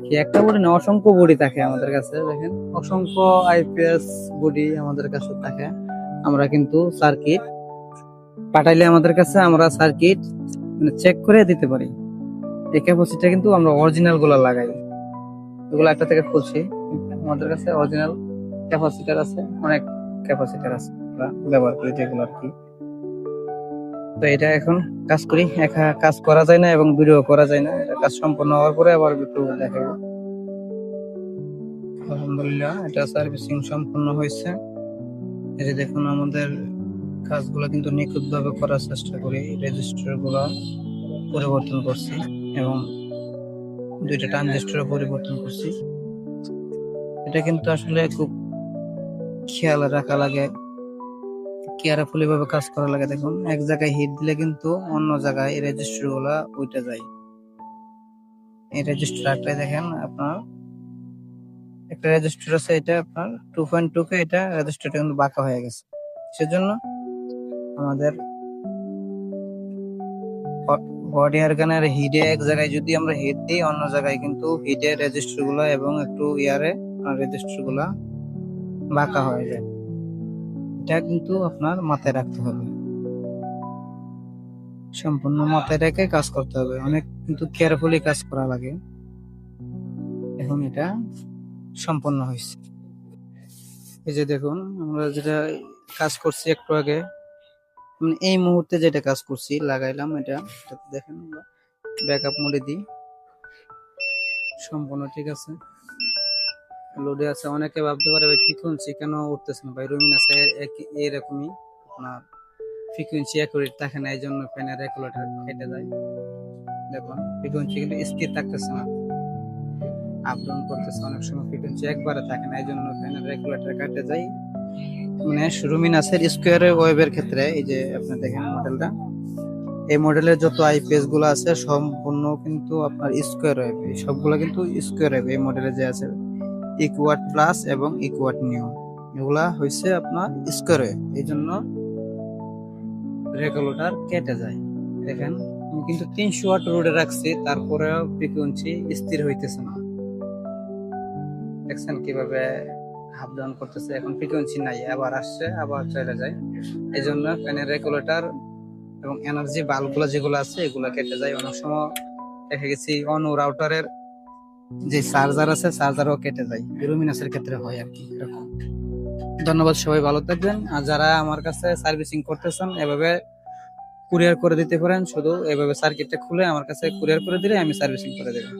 কি একটা বডি না, অসংখ্য বডি থাকে আমাদের কাছে। দেখেন অসংখ্য আইপিএস বডি আমাদের কাছে থাকে। আমরা কিন্তু সার্কিট পাঠাইলে আমাদের কাছে আমরা সার্কিট চেক করে দিতে পারি। এই ক্যাপাসিটি কিন্তু আমরা অরিজিনাল গুলা লাগাই। এগুলো একটা থেকে খুলছি, আমাদের কাছে অরিজিনাল ক্যাপাসিটার আছে, অনেক ক্যাপাসিটার আছে আমরা ব্যবহার করি যেগুলো আর কি। তো এটা এখন কাজ করি, একা কাজ করা যায় না এবং ভিডিও করা যায় না। এটা কাজ সম্পন্ন হওয়ার পরে আবার একটু দেখাবো। আলহামদুলিল্লাহ এটা সার্ভিসিং সম্পূর্ণ হয়েছে। এই যে দেখুন আমাদের কাজগুলো কিন্তু নিখুঁত ভাবে করার চেষ্টা করি। রেজিস্টার গুলো পরিবর্তন করছি এবং দুইটা ট্রানজিস্টর পরিবর্তন করছি। এটা কিন্তু আসলে খুব খেয়াল রাখা লাগে, কেয়ারফুলি ভাবে কাজ করা লাগে। দেখুন এক জায়গায় হিট দিলে কিন্তু অন্য জায়গায় এই রেজিস্টার গুলা উঠে যায়। এই রেজিস্টারটাই দেখেন আপনার একটা রেজিস্টার আছে, এটা আপনার 2.2 কে এটা রেজিস্টারটা কিন্তু বাঁকা হয়ে গেছে। সেজন্য আমাদের বডি অর্গানের হিটে এক জায়গায় যদি আমরা হিট দিই, অন্য জায়গায় কিন্তু হিটে রেজিস্টার গুলা এবং একটু ইয়ারে রেজিস্টার গুলা বাঁকা হয়ে যায়। এটা কিন্তু আপনার মাথায় রাখতে হবে, সম্পূর্ণ মাথায় রেখে কাজ করতে হবে। অনেক কিন্তু কেয়ারফুলি কাজ করা লাগে। এখন এটা সম্পন্ন হয়েছে। এই যে দেখুন আমরা যেটা কাজ করছি একটু আগে, এই মুহূর্তে যেটা কাজ করছি লাগাইলাম, এটা দেখেন ব্যাকআপ মোডে দিই, সম্পূর্ণ ঠিক আছে, লোডে আছে। অনেকে ভাবতে পারে ভাই ফ্রিকোয়েন্সি কেন উঠতেছে না, ভাই রুমিন আছে এরকমই আপনার ফ্রিকোয়েন্সি অ্যাকুরেট থাকে না, এই জন্য ফ্যানের রেগুলেটর কেটে যায়। দেখুন ফ্রিকোয়েন্সি কিন্তু স্থির থাকতেছে না, আপ ডাউন করতেছে। অনেক সময় ফ্রিকোয়েন্সি একবারে থাকে না, এই জন্য ফ্যানের রেগুলেটর কেটে যায়। মানে রুমিনাসের স্কোয়ার ওয়েভের ক্ষেত্রে এই যে আপনি দেখেন মডেলটা, এই মডেলের যত আইপিএস গুলো আছে সম্পূর্ণ কিন্তু আপনার স্কোয়ার ওয়েভ, সবগুলো কিন্তু স্কোয়ার ওয়েভ। এই মডেলে যে আছে ইকুয়াট প্লাস এবং ইকুয়াট নিউ, এগুলা হয়েছে আপনার স্কোয়ার ওয়েভ, এই জন্য রেগুলেটর কেটে যায়। দেখেন আমি কিন্তু 300 ওয়াট রোডে রাখছি, তারপরেও ফ্রিকোয়েন্সি স্থির হইতেছে না। দেখছেন কিভাবে আপ ডাউন করতেছে। এখন ফ্রিকোয়েন্সি নাই, আবার আসছে আবার চলে যায়। এই জন্য ফ্যানের রেগুলেটর এবং এনার্জি বাল্বগুলো যেগুলো আছে এগুলো কেটে যায়। অনেক সময় দেখে গেছি অনু রাউটারের যে চার্জার আছে চার্জারও কেটে যায়, লুমিনাসের ক্ষেত্রে হয় আর কি এরকম। ধন্যবাদ, সবাই ভালো থাকবেন। আর যারা আমার কাছে সার্ভিসিং করতেছেন এভাবে কুরিয়ার করে দিতে পারেন, শুধু এভাবে সার্কিটটা খুলে আমার কাছে কুরিয়ার করে দিলে আমি সার্ভিসিং করে দেবো।